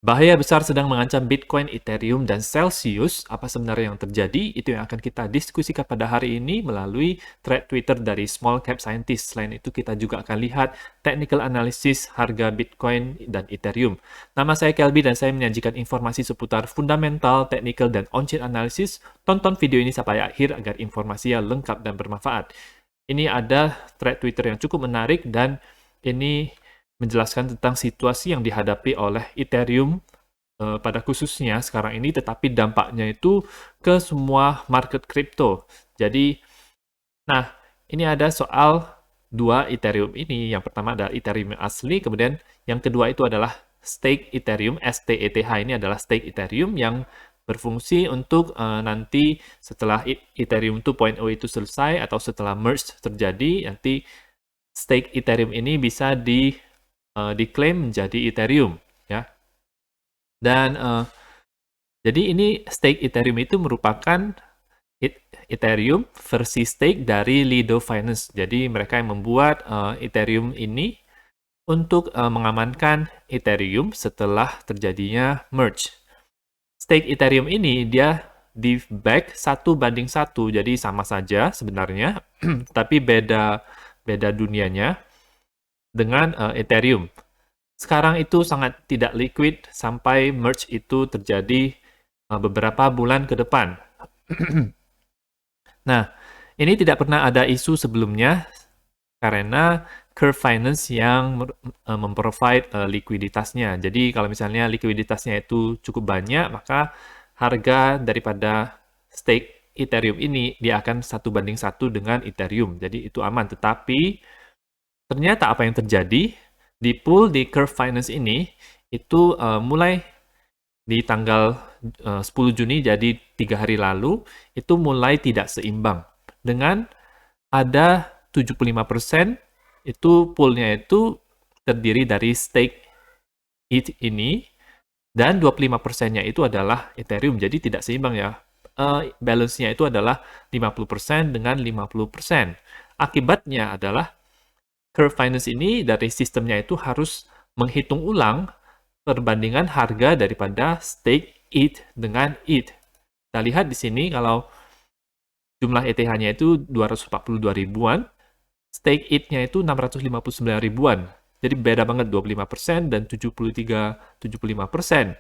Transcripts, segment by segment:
Bahaya besar sedang mengancam Bitcoin, Ethereum, dan Celsius. Apa sebenarnya yang terjadi? Itu yang akan kita diskusikan pada hari ini melalui thread Twitter dari Small Cap Scientist. Selain itu, kita juga akan lihat technical analysis harga Bitcoin dan Ethereum. Nama saya Kelby dan saya menyajikan informasi seputar fundamental, technical, dan on-chain analysis. Tonton video ini sampai akhir agar informasinya lengkap dan bermanfaat. Ini ada thread Twitter yang cukup menarik dan ini menjelaskan tentang situasi yang dihadapi oleh Ethereum pada khususnya sekarang ini, tetapi dampaknya itu ke semua market crypto. Jadi, nah, ini ada soal dua Ethereum ini. Yang pertama adalah Ethereum asli, kemudian yang kedua itu adalah stake Ethereum, STETH ini adalah stake Ethereum yang berfungsi untuk nanti setelah Ethereum 2.0 itu selesai atau setelah merge terjadi, nanti stake Ethereum ini bisa diklaim menjadi Ethereum, ya. Dan jadi ini stake Ethereum itu merupakan Ethereum versi stake dari Lido Finance. Jadi mereka yang membuat Ethereum ini untuk mengamankan Ethereum setelah terjadinya merge. Stake Ethereum ini dia di back 1:1, jadi sama saja sebenarnya, tapi beda dunianya dengan Ethereum. Sekarang itu sangat tidak liquid sampai merge itu terjadi beberapa bulan ke depan. Nah, ini tidak pernah ada isu sebelumnya karena Curve Finance yang memprovide likuiditasnya. Jadi kalau misalnya likuiditasnya itu cukup banyak, maka harga daripada stake Ethereum ini dia akan 1:1 dengan Ethereum. Jadi itu aman. Tetapi ternyata apa yang terjadi di pool di Curve Finance ini itu mulai di tanggal 10 Juni, jadi 3 hari lalu, itu mulai tidak seimbang. Dengan ada 75% itu poolnya itu terdiri dari stake ETH ini, dan 25%-nya itu adalah Ethereum, jadi tidak seimbang ya. Balance-nya itu adalah 50% dengan 50%. Akibatnya adalah Curve Finance ini dari sistemnya itu harus menghitung ulang perbandingan harga daripada stake ETH dengan ETH. Kita lihat di sini kalau jumlah ETH-nya itu 242 ribuan, stake ETH-nya itu 659 ribuan. Jadi beda banget 25% dan 75%.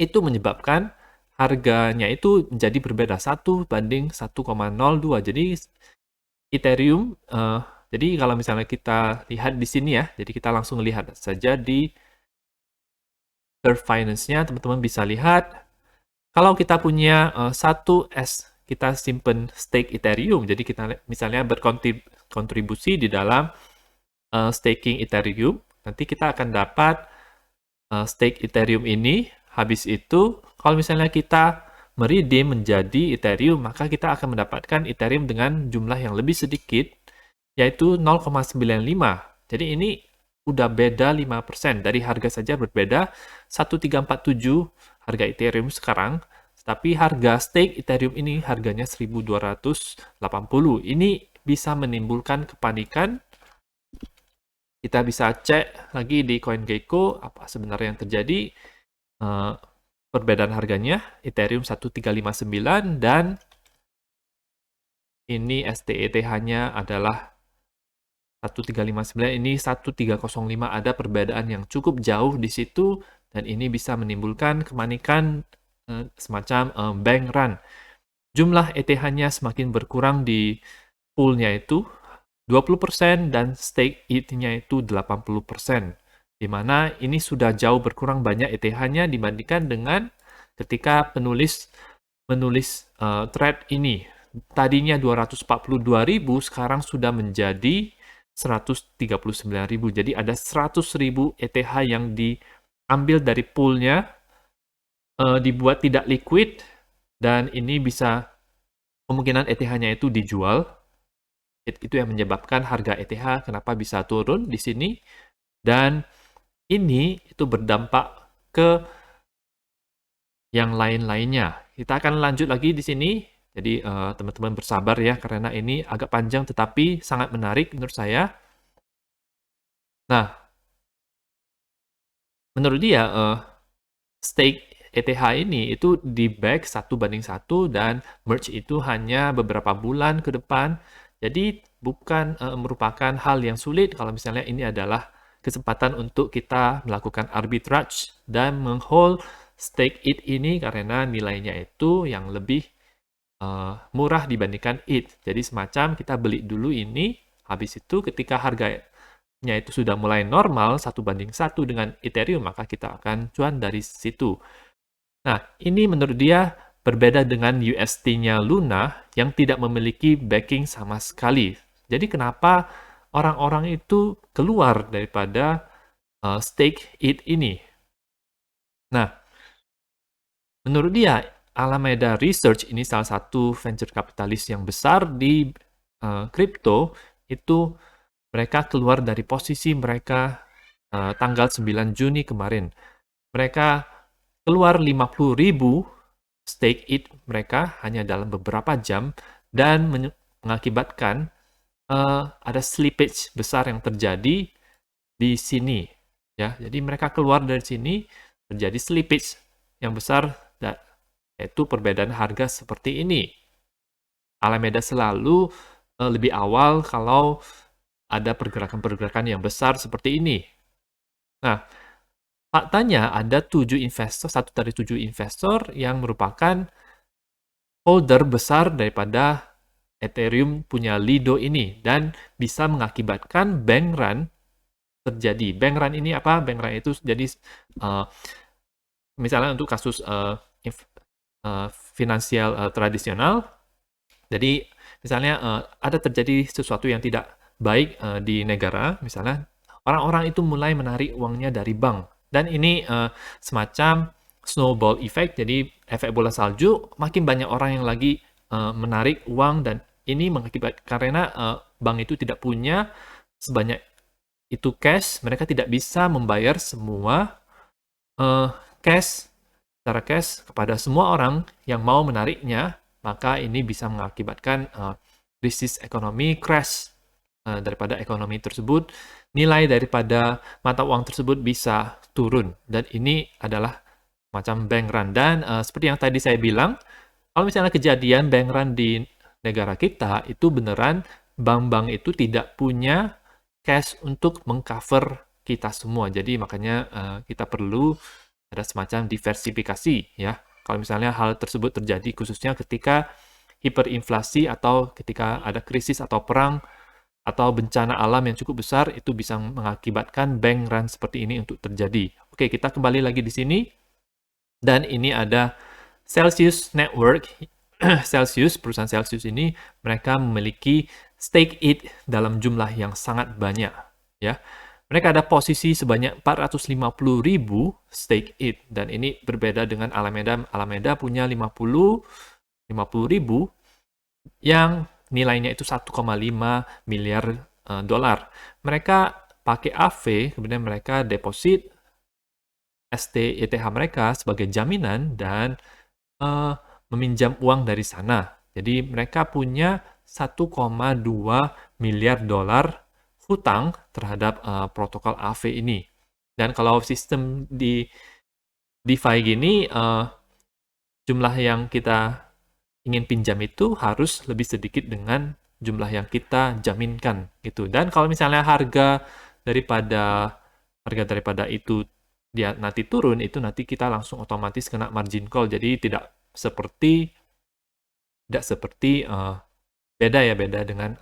Itu menyebabkan harganya itu menjadi berbeda 1:1,02. Jadi Ethereum, jadi kalau misalnya kita lihat di sini ya, jadi kita langsung lihat saja di Curve Finance-nya, teman-teman bisa lihat, kalau kita punya kita simpen stake Ethereum, jadi kita misalnya berkontribusi di dalam staking Ethereum, nanti kita akan dapat stake Ethereum ini, habis itu kalau misalnya kita meredeem menjadi Ethereum, maka kita akan mendapatkan Ethereum dengan jumlah yang lebih sedikit, yaitu 0,95. Jadi ini udah beda 5%. Dari harga saja berbeda 1347 harga Ethereum sekarang, tapi harga stake Ethereum ini harganya 1280. Ini bisa menimbulkan kepanikan. Kita bisa cek lagi di CoinGecko apa sebenarnya yang terjadi. Perbedaan harganya Ethereum 1359 dan ini STETH-nya adalah 1359, ini 1305, ada perbedaan yang cukup jauh di situ, dan ini bisa menimbulkan kepanikan semacam bank run. Jumlah ETH-nya semakin berkurang di pool-nya itu 20% dan stake ETH-nya itu 80%. Di mana ini sudah jauh berkurang banyak ETH-nya dibandingkan dengan ketika penulis menulis thread ini. Tadinya 242.000, sekarang sudah menjadi 139.000. Jadi ada 100.000 ETH yang diambil dari poolnya, dibuat tidak liquid, dan ini bisa kemungkinan ETH-nya itu dijual. Itu yang menyebabkan harga ETH kenapa bisa turun di sini. Dan ini itu berdampak ke yang lain-lainnya. Kita akan lanjut lagi di sini. Jadi teman-teman bersabar ya, karena ini agak panjang tetapi sangat menarik menurut saya. Nah, menurut dia stake ETH ini itu di-back 1:1 dan merge itu hanya beberapa bulan ke depan. Jadi bukan merupakan hal yang sulit kalau misalnya ini adalah kesempatan untuk kita melakukan arbitrage dan menghold stake it ini karena nilainya itu yang lebih murah dibandingkan it. Jadi semacam kita beli dulu ini, habis itu ketika harganya itu sudah mulai normal 1:1 dengan Ethereum, maka kita akan cuan dari situ. Nah, ini menurut dia berbeda dengan UST-nya Luna yang tidak memiliki backing sama sekali. Jadi kenapa orang-orang itu keluar daripada stake it ini? Nah, menurut dia, Alameda Research ini salah satu venture kapitalis yang besar di kripto, itu mereka keluar dari posisi mereka tanggal 9 Juni kemarin. Mereka keluar 50.000 stake it mereka hanya dalam beberapa jam dan mengakibatkan ada slippage besar yang terjadi di sini. Ya, jadi mereka keluar dari sini, terjadi slippage yang besar, yaitu perbedaan harga seperti ini. Alameda selalu lebih awal kalau ada pergerakan-pergerakan yang besar seperti ini. Nah, faktanya ada 7 investor, satu dari 7 investor yang merupakan holder besar daripada Ethereum punya Lido ini dan bisa mengakibatkan bank run terjadi. Bank run ini apa? Bank run itu jadi misalnya untuk kasus finansial tradisional. Jadi misalnya ada terjadi sesuatu yang tidak baik di negara, misalnya orang-orang itu mulai menarik uangnya dari bank. Dan ini semacam snowball effect, jadi efek bola salju, makin banyak orang yang lagi menarik uang dan ini mengakibatkan karena bank itu tidak punya sebanyak itu cash, mereka tidak bisa membayar semua cash secara cash kepada semua orang yang mau menariknya, maka ini bisa mengakibatkan krisis ekonomi, crash daripada ekonomi tersebut, nilai daripada mata uang tersebut bisa turun. Dan ini adalah macam bank run. Dan seperti yang tadi saya bilang, kalau misalnya kejadian bank run di negara kita, itu beneran bank-bank itu tidak punya cash untuk mengcover kita semua. Jadi makanya kita perlu ada semacam diversifikasi ya. Kalau misalnya hal tersebut terjadi khususnya ketika hiperinflasi atau ketika ada krisis atau perang atau bencana alam yang cukup besar, itu bisa mengakibatkan bank run seperti ini untuk terjadi. Oke, kita kembali lagi di sini. Dan ini ada Celsius Network. Celsius, perusahaan Celsius ini, mereka memiliki stake it dalam jumlah yang sangat banyak. Ya, mereka ada posisi sebanyak 450.000 stake it. Dan ini berbeda dengan Alameda. Alameda punya 50.000 yang nilainya itu 1,5 miliar dolar. Mereka pakai AV, kemudian mereka deposit ETH mereka sebagai jaminan dan meminjam uang dari sana. Jadi mereka punya 1,2 miliar dolar hutang terhadap protokol AV ini. Dan kalau sistem di DeFi gini, jumlah yang kita ingin pinjam itu harus lebih sedikit dengan jumlah yang kita jaminkan gitu. Dan kalau misalnya harga daripada itu dia nanti turun, itu nanti kita langsung otomatis kena margin call. Jadi tidak seperti beda dengan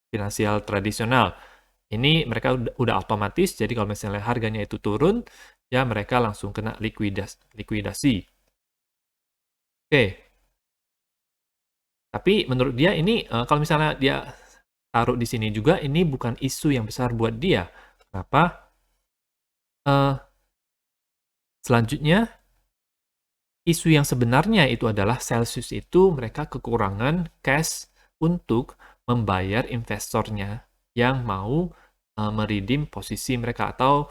finansial tradisional. Ini mereka udah otomatis, jadi kalau misalnya harganya itu turun, ya mereka langsung kena likuidasi. Oke. Tapi menurut dia ini kalau misalnya dia taruh di sini juga, ini bukan isu yang besar buat dia. Kenapa? Selanjutnya, isu yang sebenarnya itu adalah Celsius itu mereka kekurangan cash untuk membayar investornya yang mau meredeem posisi mereka atau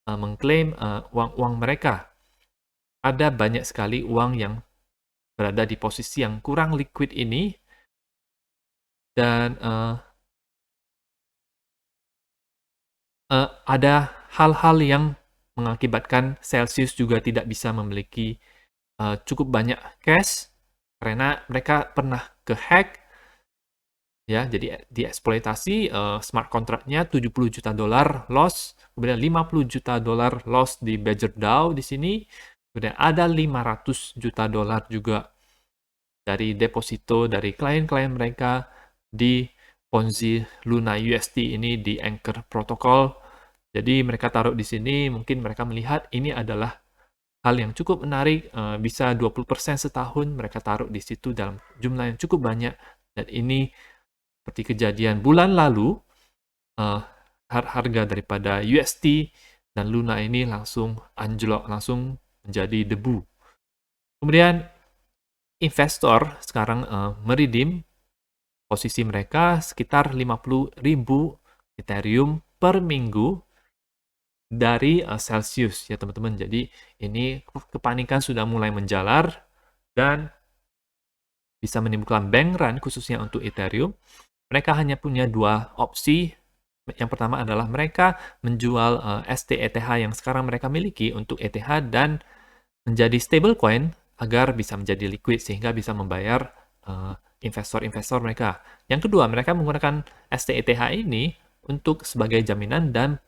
mengklaim uang-uang mereka. Ada banyak sekali uang yang berada di posisi yang kurang liquid ini dan ada hal-hal yang mengakibatkan Celsius juga tidak bisa memiliki cukup banyak cash karena mereka pernah ke-hack, ya, jadi dieksploitasi, smart contract-nya $70 juta loss, kemudian $50 juta loss di Badger DAO di sini, kemudian ada $500 juta juga dari deposito dari klien-klien mereka di Ponzi Luna UST ini di Anchor Protocol. Jadi mereka taruh di sini, mungkin mereka melihat ini adalah hal yang cukup menarik, bisa 20% setahun mereka taruh di situ dalam jumlah yang cukup banyak, dan ini seperti kejadian bulan lalu, harga daripada UST dan Luna ini langsung anjlok, langsung menjadi debu. Kemudian investor sekarang meredeem posisi mereka sekitar 50.000 Ethereum per minggu dari Celsius, ya teman-teman. Jadi ini kepanikan sudah mulai menjalar dan bisa menimbulkan bank run khususnya untuk Ethereum. Mereka hanya punya dua opsi. Yang pertama adalah mereka menjual STETH yang sekarang mereka miliki untuk ETH dan menjadi stablecoin agar bisa menjadi liquid sehingga bisa membayar investor-investor mereka. Yang kedua, mereka menggunakan STETH ini untuk sebagai jaminan dan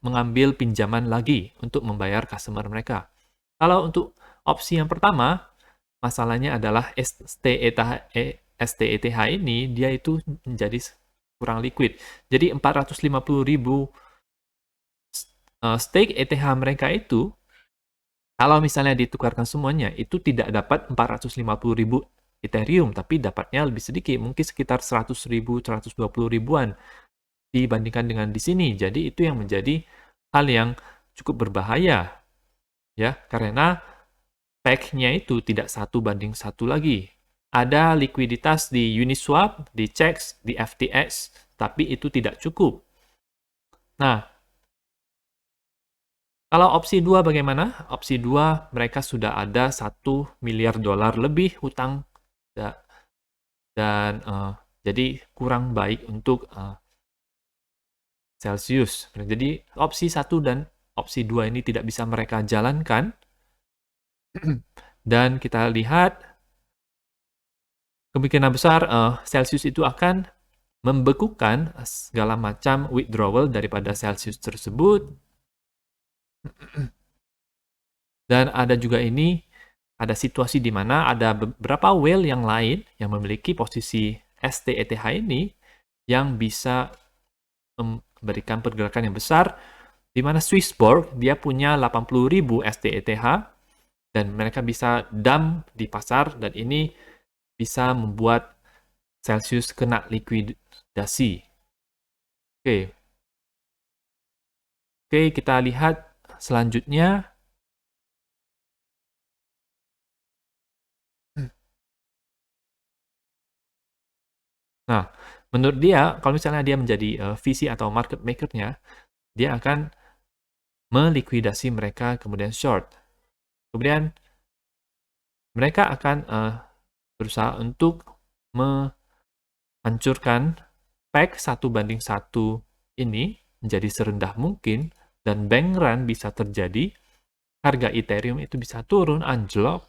mengambil pinjaman lagi untuk membayar customer mereka. Kalau untuk opsi yang pertama, masalahnya adalah STETH ini dia itu menjadi kurang liquid. Jadi 450.000 stake ETH mereka itu, kalau misalnya ditukarkan semuanya, itu tidak dapat 450.000 Ethereum, tapi dapatnya lebih sedikit, mungkin sekitar 100.000, 120 ribuan dibandingkan dengan di sini. Jadi itu yang menjadi hal yang cukup berbahaya, ya, karena peg-nya itu tidak 1:1 lagi. Ada likuiditas di Uniswap, di CEX, di FTX, tapi itu tidak cukup. Nah, kalau opsi 2 bagaimana? Opsi 2, mereka sudah ada $1 miliar lebih hutang, dan jadi kurang baik untuk Celsius. Jadi opsi 1 dan opsi 2 ini tidak bisa mereka jalankan. Dan kita lihat kemungkinan besar Celsius itu akan membekukan segala macam withdrawal daripada Celsius tersebut. Dan ada juga ini, ada situasi di mana ada beberapa whale yang lain yang memiliki posisi STETH ini yang bisa memberikan pergerakan yang besar, di mana Swissborg dia punya 80.000 STETH dan mereka bisa dump di pasar, dan ini bisa membuat Celsius kena likuidasi. Oke, kita lihat selanjutnya. Nah, menurut dia, kalau misalnya dia menjadi VC atau market maker-nya, dia akan melikuidasi mereka, kemudian short. Kemudian mereka akan berusaha untuk menghancurkan peg 1:1 ini menjadi serendah mungkin, dan bank run bisa terjadi, harga Ethereum itu bisa turun, anjlok,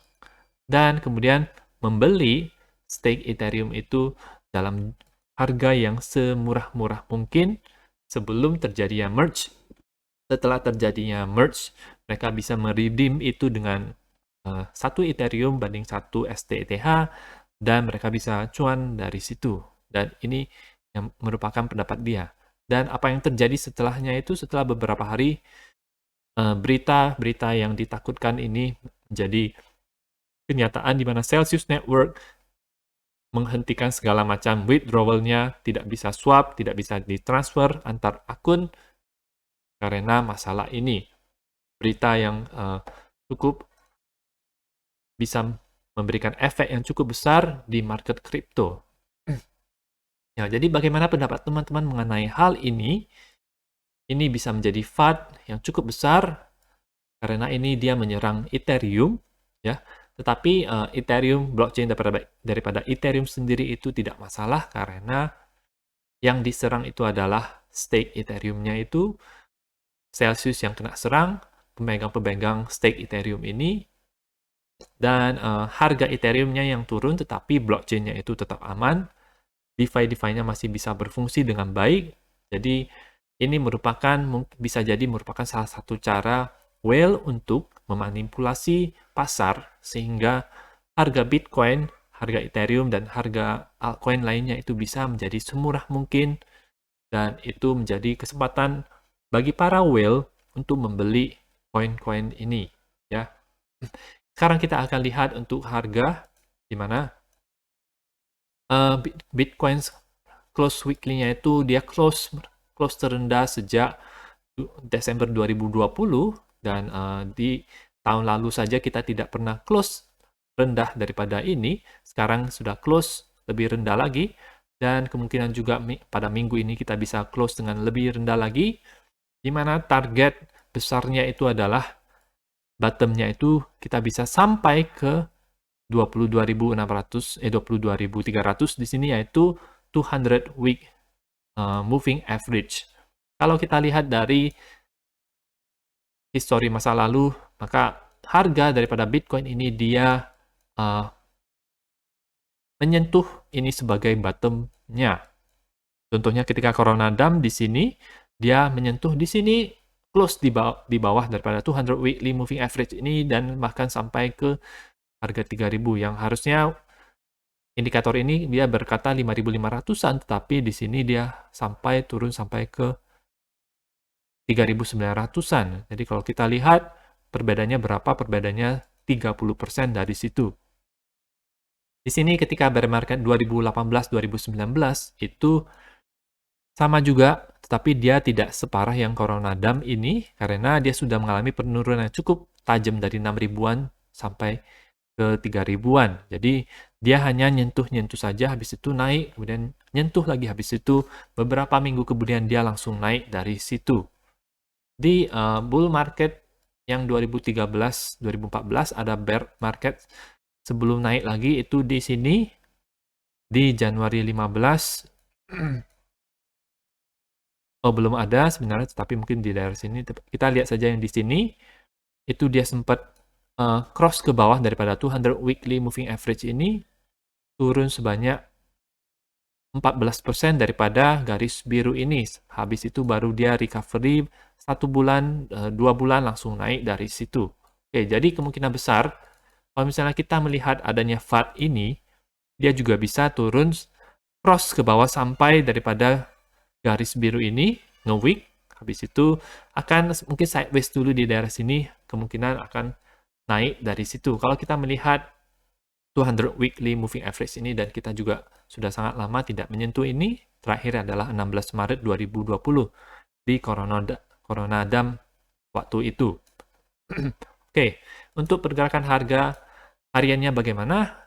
dan kemudian membeli stake Ethereum itu dalam harga yang semurah-murah mungkin sebelum terjadinya merge. Setelah terjadinya merge, mereka bisa meredeem itu dengan 1 Ethereum banding 1 STETH, dan mereka bisa cuan dari situ. Dan ini yang merupakan pendapat dia. Dan apa yang terjadi setelahnya itu, setelah beberapa hari, berita-berita yang ditakutkan ini menjadi kenyataan di mana Celsius Network menghentikan segala macam withdrawal-nya, tidak bisa swap, tidak bisa ditransfer antar akun karena masalah ini. Berita yang cukup bisa memberikan efek yang cukup besar di market kripto. Ya, jadi bagaimana pendapat teman-teman mengenai hal ini? Ini bisa menjadi FUD yang cukup besar karena ini dia menyerang Ethereum, ya. Tetapi Ethereum, blockchain daripada Ethereum sendiri itu tidak masalah karena yang diserang itu adalah stake Ethereum-nya itu Celsius yang kena serang, pemegang-pemegang stake Ethereum ini, dan harga Ethereum-nya yang turun, tetapi blockchain-nya itu tetap aman, DeFi-nya masih bisa berfungsi dengan baik. Jadi ini bisa jadi merupakan salah satu cara whale untuk memanipulasi pasar sehingga harga Bitcoin, harga Ethereum, dan harga altcoin lainnya itu bisa menjadi semurah mungkin, dan itu menjadi kesempatan bagi para whale untuk membeli koin-koin ini, ya. Sekarang kita akan lihat untuk harga di mana Bitcoin close weekly-nya itu dia close terendah sejak Desember 2020, dan di tahun lalu saja kita tidak pernah close rendah daripada ini. Sekarang sudah close lebih rendah lagi, dan kemungkinan juga pada minggu ini kita bisa close dengan lebih rendah lagi, di mana target besarnya itu adalah bottom-nya itu kita bisa sampai ke 22.300 di sini, yaitu 200 week moving average. Kalau kita lihat dari histori masa lalu, maka harga daripada Bitcoin ini dia menyentuh ini sebagai bottom-nya. Contohnya ketika Corona Dam di sini, dia menyentuh di sini, close di bawah daripada 200 weekly moving average ini, dan bahkan sampai ke harga 3.000, yang harusnya indikator ini dia berkata 5.500-an, tetapi di sini dia turun sampai ke 3.900-an. Jadi kalau kita lihat perbedaannya berapa? Perbedaannya 30% dari situ. Di sini ketika bear market 2018-2019 itu sama juga, tetapi dia tidak separah yang Corona Dam ini karena dia sudah mengalami penurunan yang cukup tajam dari 6.000-an sampai ke 3.000-an. Jadi dia hanya nyentuh-nyentuh saja, habis itu naik, kemudian nyentuh lagi, habis itu beberapa minggu kemudian dia langsung naik dari situ. Di bull market yang 2013-2014 ada bear market sebelum naik lagi, itu di sini di Januari 15. Oh, belum ada sebenarnya, tetapi mungkin di daerah sini. Kita lihat saja yang di sini, itu dia sempat cross ke bawah daripada 200 weekly moving average ini, turun sebanyak 14% daripada garis biru ini. Habis itu baru dia recovery 1 bulan, 2 bulan langsung naik dari situ. Oke, jadi kemungkinan besar, kalau misalnya kita melihat adanya FUD ini, dia juga bisa turun cross ke bawah sampai daripada garis biru ini, nge-wick, habis itu akan mungkin sideways dulu di daerah sini, kemungkinan akan naik dari situ. Kalau kita melihat 200 weekly moving average ini, dan kita juga sudah sangat lama tidak menyentuh ini, terakhir adalah 16 Maret 2020 di Corona Dam waktu itu. Oke, untuk pergerakan harga hariannya bagaimana?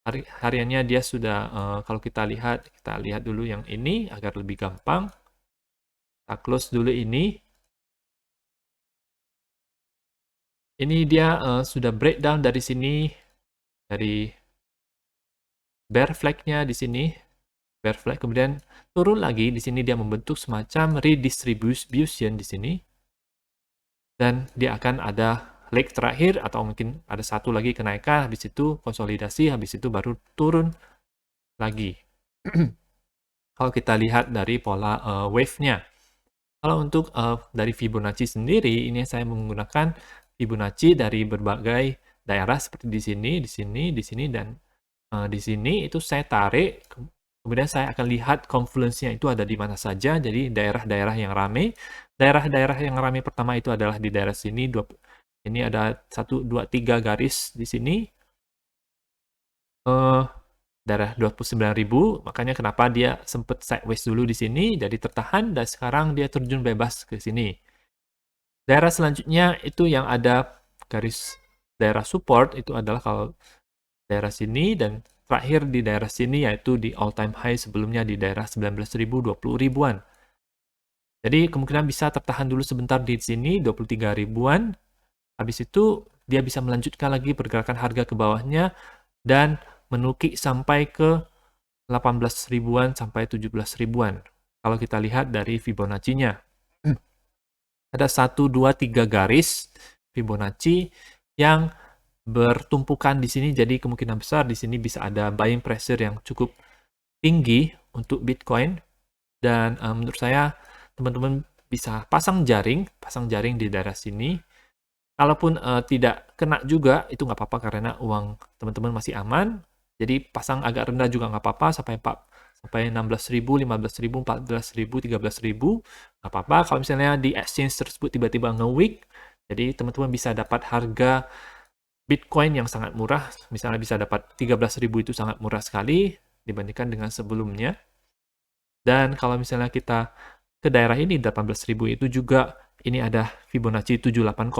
Hariannya dia sudah, kalau kita lihat dulu yang ini agar lebih gampang. Kita close dulu ini. Ini dia sudah breakdown dari sini, dari bear flag-nya di sini, bear flag, kemudian turun lagi di sini, dia membentuk semacam redistribution di sini, dan dia akan ada leg terakhir atau mungkin ada satu lagi kenaikan, habis itu konsolidasi, habis itu baru turun lagi. Kalau kita lihat dari pola wave-nya, kalau untuk dari Fibonacci sendiri, ini saya menggunakan Fibonacci dari berbagai daerah seperti di sini, di sini, di sini, dan di sini itu saya tarik, kemudian saya akan lihat confluence-nya itu ada di mana saja. Jadi daerah-daerah yang ramai, pertama itu adalah di daerah sini, ini ada 1, 2, 3 garis di sini, daerah 29.000, makanya kenapa dia sempat sideways dulu di sini, jadi tertahan, dan sekarang dia terjun bebas ke sini. Daerah selanjutnya itu yang ada garis daerah support, itu adalah kalau daerah sini, dan terakhir di daerah sini yaitu di all time high sebelumnya di daerah 19.000, 20.000-an. Jadi kemungkinan bisa tertahan dulu sebentar di sini 23.000-an. Habis itu dia bisa melanjutkan lagi pergerakan harga ke bawahnya dan menukik sampai ke 18.000-an sampai 17.000-an. Kalau kita lihat dari Fibonacci-nya. Ada 1, 2, 3 garis Fibonacci yang bertumpukan di sini, jadi kemungkinan besar di sini bisa ada buying pressure yang cukup tinggi untuk Bitcoin. Dan menurut saya teman-teman bisa pasang jaring di daerah sini. Kalaupun tidak kena juga, itu nggak apa-apa karena uang teman-teman masih aman. Jadi pasang agak rendah juga nggak apa-apa, sampai 16.000, 15.000, 14.000, 13.000, nggak apa-apa. Kalau misalnya di exchange tersebut tiba-tiba nge-weak, jadi teman-teman bisa dapat harga Bitcoin yang sangat murah, misalnya bisa dapat 13.000, itu sangat murah sekali dibandingkan dengan sebelumnya. Dan kalau misalnya kita ke daerah ini 18.000, itu juga ini ada Fibonacci 78,6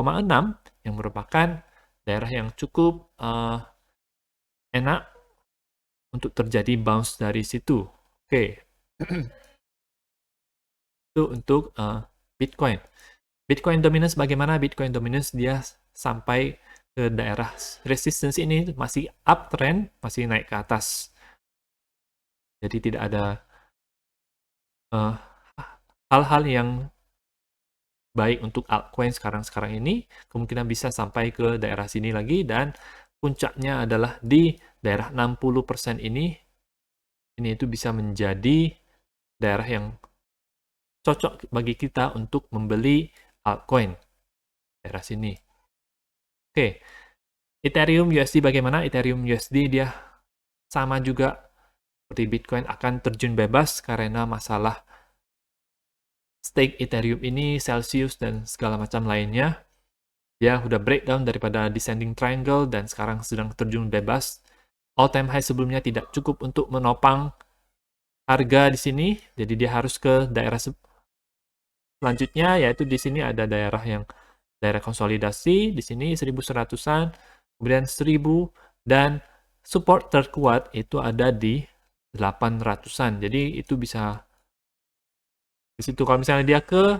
yang merupakan daerah yang cukup enak untuk terjadi bounce dari situ. Oke. Itu untuk Bitcoin. Bitcoin dominance bagaimana? Bitcoin dominance dia sampai ke daerah resistance ini masih uptrend, masih naik ke atas. Jadi tidak ada hal-hal yang baik untuk altcoin sekarang ini, kemungkinan bisa sampai ke daerah sini lagi, dan puncaknya adalah di daerah 60% ini itu bisa menjadi daerah yang cocok bagi kita untuk membeli altcoin daerah sini. Oke, Ethereum USD bagaimana? Ethereum USD dia sama juga seperti Bitcoin, akan terjun bebas karena masalah stake Ethereum ini, Celsius, dan segala macam lainnya. Dia udah breakdown daripada descending triangle dan sekarang sedang terjun bebas. All time high sebelumnya tidak cukup untuk menopang harga di sini, jadi dia harus ke daerah selanjutnya, yaitu di sini ada daerah konsolidasi, di sini 1.100-an, kemudian 1.000, dan support terkuat itu ada di 800-an. Jadi itu bisa di situ. Kalau misalnya dia ke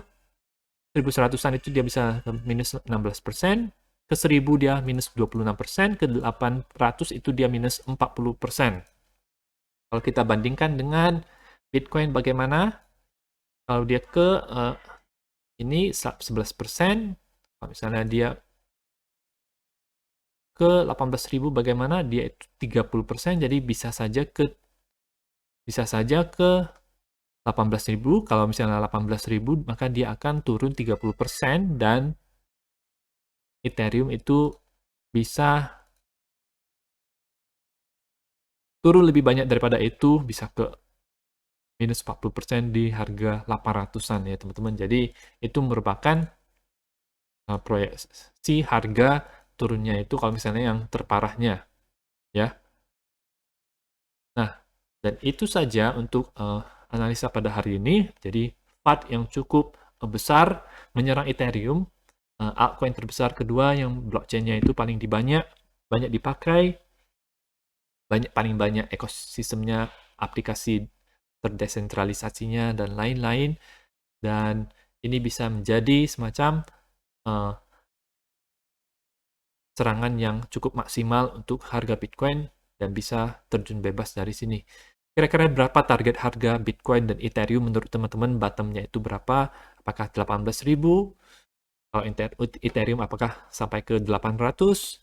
1.100-an itu dia bisa minus 16%, ke 1.000 dia minus 26%, ke 800 itu dia minus 40%. Kalau kita bandingkan dengan Bitcoin bagaimana? Kalau dia ke ini 11%, kalau misalnya dia ke 18.000 bagaimana? Dia itu 30%, jadi bisa saja ke 18.000. Kalau misalnya 18.000, maka dia akan turun 30%, dan Ethereum itu bisa turun lebih banyak daripada itu, bisa ke minus 40% di harga 800-an ya teman-teman. Jadi itu merupakan proyeksi harga turunnya itu kalau misalnya yang terparahnya ya. Nah, dan itu saja untuk analisa pada hari ini. Jadi FUD yang cukup besar menyerang Ethereum, altcoin terbesar kedua yang blockchain-nya itu paling banyak dipakai, paling banyak ekosistemnya, aplikasi terdesentralisasinya, dan lain-lain. Dan ini bisa menjadi semacam serangan yang cukup maksimal untuk harga Bitcoin dan bisa terjun bebas dari sini. Kira-kira berapa target harga Bitcoin dan Ethereum menurut teman-teman? Bottomnya itu berapa? Apakah 18.000? Kalau Ethereum apakah sampai ke 800?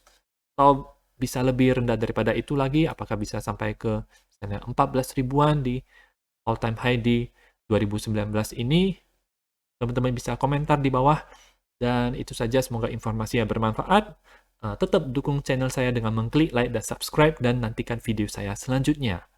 Atau bisa lebih rendah daripada itu lagi? Apakah bisa sampai ke misalnya 14 ribuan di all time high di 2019 ini? Teman-teman bisa komentar di bawah. Dan itu saja, semoga informasi yang bermanfaat. Tetap dukung channel saya dengan mengklik like dan subscribe, dan nantikan video saya selanjutnya.